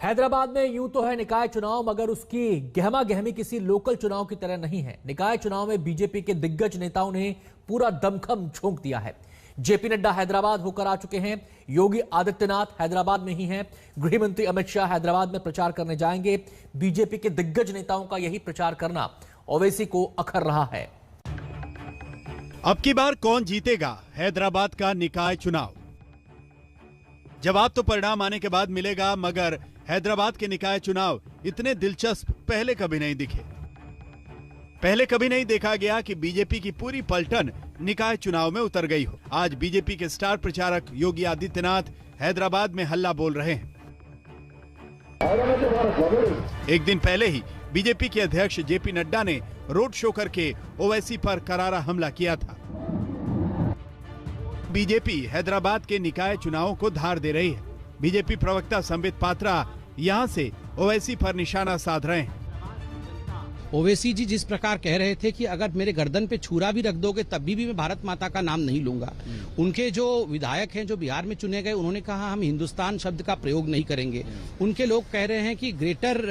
हैदराबाद में यूं तो है निकाय चुनाव, मगर उसकी गहमा गहमी किसी लोकल चुनाव की तरह नहीं है। निकाय चुनाव में बीजेपी के दिग्गज नेताओं ने पूरा दमखम झोंक दिया है। जेपी नड्डा हैदराबाद होकर आ चुके हैं। योगी आदित्यनाथ हैदराबाद में ही हैं। गृह मंत्री अमित शाह हैदराबाद में प्रचार करने जाएंगे। बीजेपी के दिग्गज नेताओं का यही प्रचार करना ओवैसी को अखर रहा है। अब की बार कौन जीतेगा हैदराबाद का निकाय चुनाव? जवाब तो परिणाम आने के बाद मिलेगा, मगर हैदराबाद के निकाय चुनाव इतने दिलचस्प पहले कभी नहीं दिखे। पहले कभी नहीं देखा गया कि बीजेपी की पूरी पलटन निकाय चुनाव में उतर गई हो। आज बीजेपी के स्टार प्रचारक योगी आदित्यनाथ हैदराबाद में हल्ला बोल रहे हैं। एक दिन पहले ही बीजेपी के अध्यक्ष जेपी नड्डा ने रोड शो करके ओवैसी पर करारा हमला किया था। बीजेपी हैदराबाद के निकाय चुनावों को धार दे रही है। बीजेपी प्रवक्ता संबित पात्रा यहां से ओवैसी पर निशाना साध रहे हैं। ओवैसी जी जिस प्रकार कह रहे थे कि अगर मेरे गर्दन पे छुरा भी रख दोगे तब भी मैं भारत माता का नाम नहीं लूंगा। उनके जो विधायक हैं जो बिहार में चुने गए, उन्होंने कहा हम हिंदुस्तान शब्द का प्रयोग नहीं करेंगे। उनके लोग कह रहे हैं कि ग्रेटर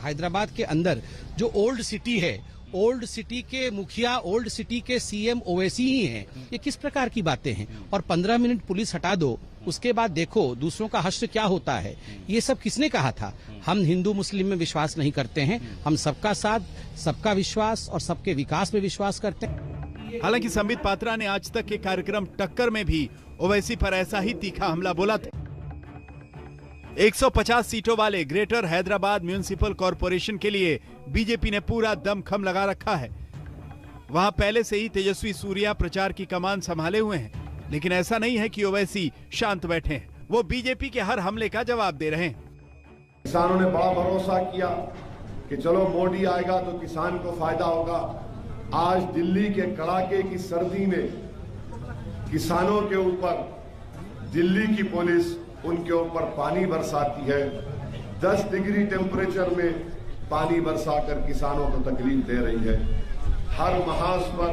हैदराबाद के अंदर जो ओल्ड सिटी है, ओल्ड सिटी के मुखिया, ओल्ड सिटी के सीएम ओवैसी ही हैं। ये किस प्रकार की बातें हैं? और 15 मिनट पुलिस हटा दो, उसके बाद देखो दूसरों का हश्र क्या होता है। ये सब किसने कहा था? हम हिंदू मुस्लिम में विश्वास नहीं करते हैं। हम सबका साथ, सबका विश्वास और सबके विकास में विश्वास करते हैं। हालांकि संबित पात्रा ने आज तक के कार्यक्रम टक्कर में भी ओवैसी पर ऐसा ही तीखा हमला बोला था। 150 सीटों वाले ग्रेटर हैदराबाद म्युनिसिपल कॉरपोरेशन के लिए बीजेपी ने पूरा दमखम लगा रखा है। वहां पहले से ही तेजस्वी सूर्या प्रचार की कमान संभाले हुए हैं, लेकिन ऐसा नहीं है कि ओवैसी शांत बैठे हैं। वो बीजेपी के हर हमले का जवाब दे रहे हैं। किसानों ने बड़ा भरोसा किया कि चलो मोदी आएगा तो किसान को फायदा होगा। आज दिल्ली के कड़ाके की सर्दी में किसानों के ऊपर दिल्ली की पुलिस उनके ऊपर पानी बरसाती है। 10 डिग्री टेम्परेचर में पानी बरसाकर किसानों को तकलीफ दे रही है। हर महाज पर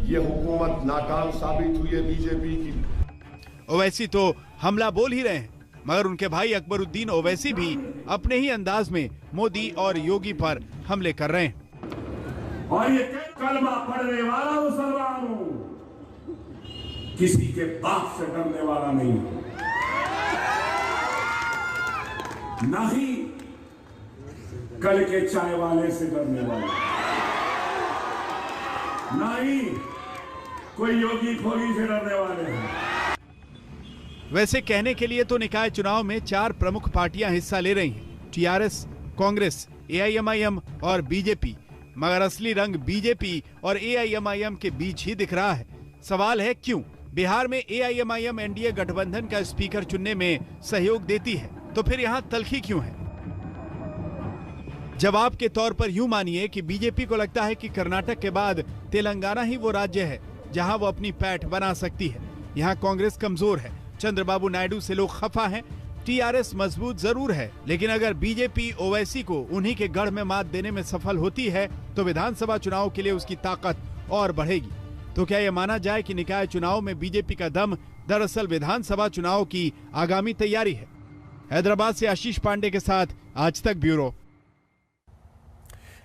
यह हुकूमत नाकाम साबित हुई है बीजेपी की। ओवैसी तो हमला बोल ही रहे हैं, मगर उनके भाई अकबरुद्दीन ओवैसी भी अपने ही अंदाज में मोदी और योगी पर हमले कर रहे हैं। और ये कलमा पढ़ने वाला मुसलमान हूं, किसी के बाप से डरने वाला नहीं हूं, ना ही कल के चाय वाले से डरने वाला, ना ही कोई योगी खोगी से डरने वाले हैं। वैसे कहने के लिए तो निकाय चुनाव में 4 प्रमुख पार्टियां हिस्सा ले रही हैं, टीआरएस, कांग्रेस, एआईएमआईएम और बीजेपी, मगर असली रंग बीजेपी और एआईएमआईएम के बीच ही दिख रहा है। सवाल है क्यों? बिहार में एआईएमआईएम एनडीए गठबंधन का स्पीकर चुनने में सहयोग देती है, तो फिर यहां तल्खी क्यों है? जवाब के तौर पर यूं मानिए कि बीजेपी को लगता है कि कर्नाटक के बाद तेलंगाना ही वो राज्य है जहां वो अपनी पैठ बना सकती है। यहां कांग्रेस कमजोर है, चंद्रबाबू नायडू से लोग खफा हैं, टीआरएस मजबूत जरूर है, लेकिन अगर बीजेपी ओवैसी को उन्हीं के गढ़ में मात देने में सफल होती है तो विधानसभा चुनाव के लिए उसकी ताकत और बढ़ेगी। तो क्या यह माना जाए कि निकाय चुनाव में बीजेपी का दम दरअसल विधानसभा चुनाव की आगामी तैयारी है? हैदराबाद से आशीष पांडे के साथ आज तक ब्यूरो।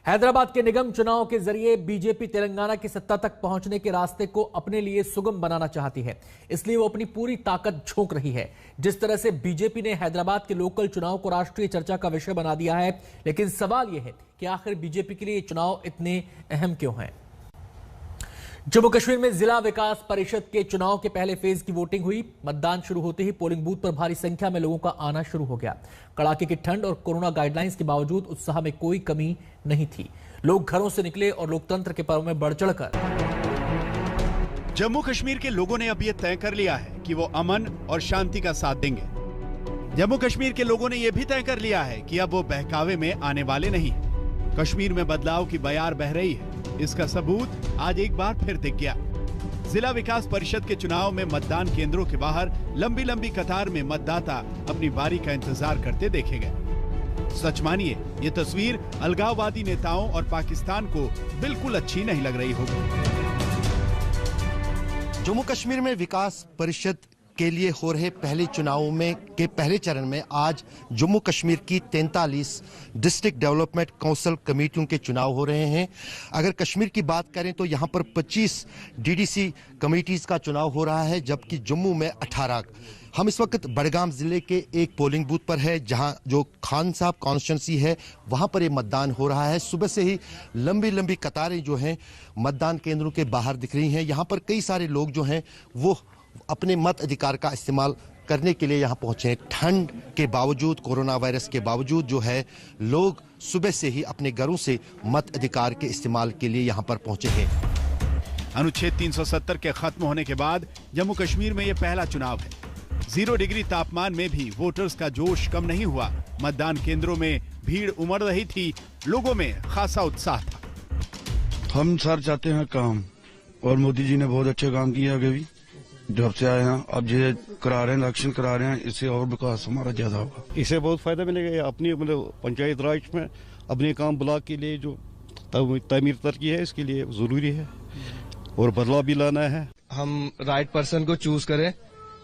हैदराबाद के निगम चुनाव के जरिए बीजेपी तेलंगाना की सत्ता तक पहुंचने के रास्ते को अपने लिए सुगम बनाना चाहती है, इसलिए वो अपनी पूरी ताकत झोंक रही है। जिस तरह से बीजेपी ने हैदराबाद के लोकल चुनाव को राष्ट्रीय चर्चा का विषय बना दिया है, लेकिन सवाल यह है कि आखिर बीजेपी के लिए चुनाव इतने अहम क्यों हैं? जम्मू कश्मीर में जिला विकास परिषद के चुनाव के पहले फेज की वोटिंग हुई। मतदान शुरू होते ही पोलिंग बूथ पर भारी संख्या में लोगों का आना शुरू हो गया। कड़ाके की ठंड और कोरोना गाइडलाइंस के बावजूद उत्साह में कोई कमी नहीं थी। लोग घरों से निकले और लोकतंत्र के पर्व में बढ़ चढ़कर। जम्मू कश्मीर के लोगों ने अब यह तय कर लिया है कि वो अमन और शांति का साथ देंगे। जम्मू कश्मीर के लोगों ने यह भी तय कर लिया है कि अब वो बहकावे में आने वाले नहीं। कश्मीर में बदलाव की बयार बह रही है, इसका सबूत आज एक बार फिर दिख गया। जिला विकास परिषद के चुनाव में मतदान केंद्रों के बाहर लंबी लंबी कतार में मतदाता अपनी बारी का इंतजार करते देखे गए। सच मानिए, ये तस्वीर अलगाववादी नेताओं और पाकिस्तान को बिल्कुल अच्छी नहीं लग रही होगी। जम्मू कश्मीर में विकास परिषद के लिए हो रहे पहले चुनाव में के पहले चरण में आज जम्मू कश्मीर की 43 डिस्ट्रिक्ट डेवलपमेंट काउंसिल कमेटियों के चुनाव हो रहे हैं। अगर कश्मीर की बात करें तो यहाँ पर 25 डीडीसी कमेटीज का चुनाव हो रहा है, जबकि जम्मू में 18। हम इस वक्त बड़गाम जिले के एक पोलिंग बूथ पर है, जहां जो खान साहब कॉन्स्टिट्यूंसी है वहां पर ये मतदान हो रहा है। सुबह से ही लंबी लंबी कतारें जो हैं मतदान केंद्रों के बाहर दिख रही हैं। यहाँ पर कई सारे लोग जो हैं वो अपने मत अधिकार का इस्तेमाल करने के लिए यहाँ पहुंचे हैं। ठंड के बावजूद, कोरोना वायरस के बावजूद जो है लोग सुबह से ही अपने घरों से मत अधिकार के इस्तेमाल के लिए यहाँ पर पहुंचे हैं। अनुच्छेद 370 के खत्म होने के बाद जम्मू कश्मीर में यह पहला चुनाव है। 0 डिग्री तापमान में भी वोटर्स का जोश कम नहीं हुआ। मतदान केंद्रों में भीड़ उमड़ रही थी, लोगों में खासा उत्साह था। हम सर चाहते हैं काम, और मोदी जी ने बहुत अच्छे काम किया आगे भी जब से आए हैं। अब ये करा रहे हैं, इलेक्शन करा रहे हैं, इससे और विकास हमारा ज्यादा होगा। इससे बहुत फायदा मिलेगा। अपनी मतलब पंचायत राज में अपने काम ब्लॉक के लिए जो तामीर तरक्की है इसके लिए जरूरी है और बदलाव भी लाना है। हम राइट पर्सन को चूज करें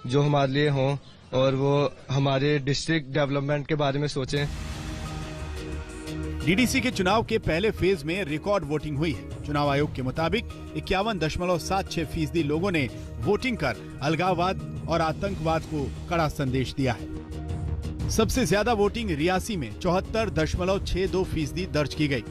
जो हमारे लिए हो और वो हमारे डिस्ट्रिक्ट डेवलपमेंट के बारे में सोचें। डीडीसी के चुनाव के पहले फेज में रिकॉर्ड वोटिंग हुई है। चुनाव आयोग के मुताबिक 51.76% लोगों ने वोटिंग कर अलगाववाद और आतंकवाद को कड़ा संदेश दिया है। सबसे ज्यादा वोटिंग रियासी में 74.62% दर्ज की गई।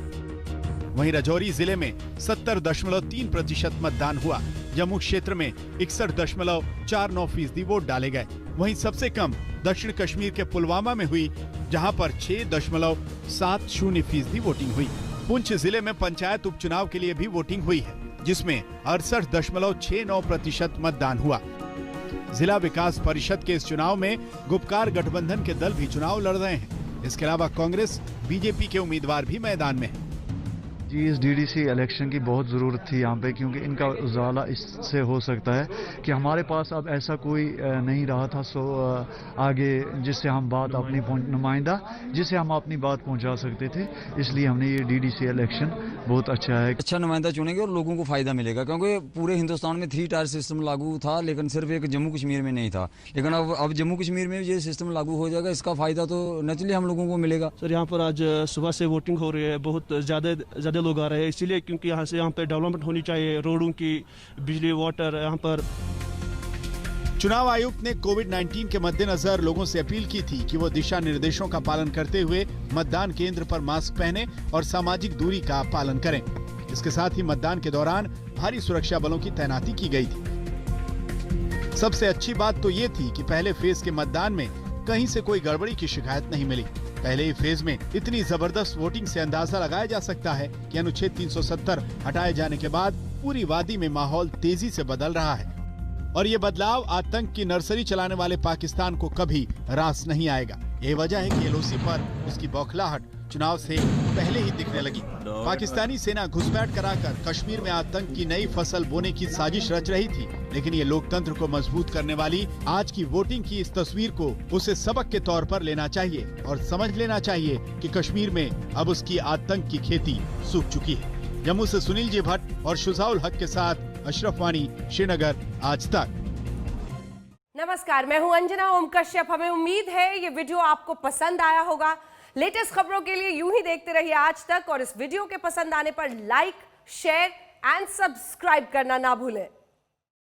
वहीं राजौरी जिले में 70.3% मतदान हुआ। जम्मू क्षेत्र में 61.49% वोट डाले गए। वहीं सबसे कम दक्षिण कश्मीर के पुलवामा में हुई, जहां पर 6.70% वोटिंग हुई। पुंछ जिले में पंचायत उपचुनाव के लिए भी वोटिंग हुई है, जिसमें 68.69% मतदान हुआ। जिला विकास परिषद के इस चुनाव में गुपकार गठबंधन के दल भी चुनाव लड़ रहे हैं। इसके अलावा कांग्रेस, बीजेपी के उम्मीदवार भी मैदान में हैं। जी, इस डीडीसी इलेक्शन की बहुत ज़रूरत थी यहाँ पे, क्योंकि इनका उजाला इससे हो सकता है कि हमारे पास अब ऐसा कोई नहीं रहा था आगे जिससे हम बात अपनी नुमाइंदा जिससे हम अपनी बात पहुंचा सकते थे। इसलिए हमने ये डीडीसी इलेक्शन बहुत अच्छा है। अच्छा नुमाइंदा चुनेंगे और लोगों को फायदा मिलेगा, क्योंकि पूरे हिंदुस्तान में 3 टायर सिस्टम लागू था, लेकिन सिर्फ एक जम्मू कश्मीर में नहीं था। लेकिन अब जम्मू कश्मीर में ये सिस्टम लागू हो जाएगा, इसका फायदा तो नेचुरली हम लोगों को मिलेगा। सर, यहाँ पर आज सुबह से वोटिंग हो रही है, बहुत ज्यादा लोग आ रहे हैं, इसीलिए क्योंकि यहाँ पे डेवलपमेंट होनी चाहिए, रोडों की, बिजली, वाटर। यहाँ पर चुनाव आयुक्त ने कोविड-19 के मद्देनजर लोगों से अपील की थी कि वो दिशा निर्देशों का पालन करते हुए मतदान केंद्र पर मास्क पहने और सामाजिक दूरी का पालन करें। इसके साथ ही मतदान के दौरान भारी सुरक्षा बलों की तैनाती की गई थी। सबसे अच्छी बात तो ये थी कि पहले फेज के मतदान में कहीं से कोई गड़बड़ी की शिकायत नहीं मिली। पहले ही फेज में इतनी जबरदस्त वोटिंग से अंदाजा लगाया जा सकता है कि अनुच्छेद 370 हटाए जाने के बाद पूरी वादी में माहौल तेजी से बदल रहा है, और ये बदलाव आतंक की नर्सरी चलाने वाले पाकिस्तान को कभी रास नहीं आएगा। ये वजह है कि एलओसी पर उसकी बौखलाहट चुनाव से पहले ही दिखने लगी। पाकिस्तानी सेना घुसपैठ कराकर कश्मीर में आतंक की नई फसल बोने की साजिश रच रही थी, लेकिन ये लोकतंत्र को मजबूत करने वाली आज की वोटिंग की इस तस्वीर को उसे सबक के तौर पर लेना चाहिए और समझ लेना चाहिए कि कश्मीर में अब उसकी आतंक की खेती सूख चुकी है। जम्मू से सुनील जी भट्ट और शुजाउल हक के साथ अशरफ वानी, श्रीनगर, आज तक। नमस्कार, मैं हूं अंजना ओम कश्यप। हमें उम्मीद है ये वीडियो आपको पसंद आया होगा। लेटेस्ट खबरों के लिए यूं ही देखते रहिए आज तक, और इस वीडियो के पसंद आने पर लाइक, शेयर एंड सब्सक्राइब करना ना भूलें।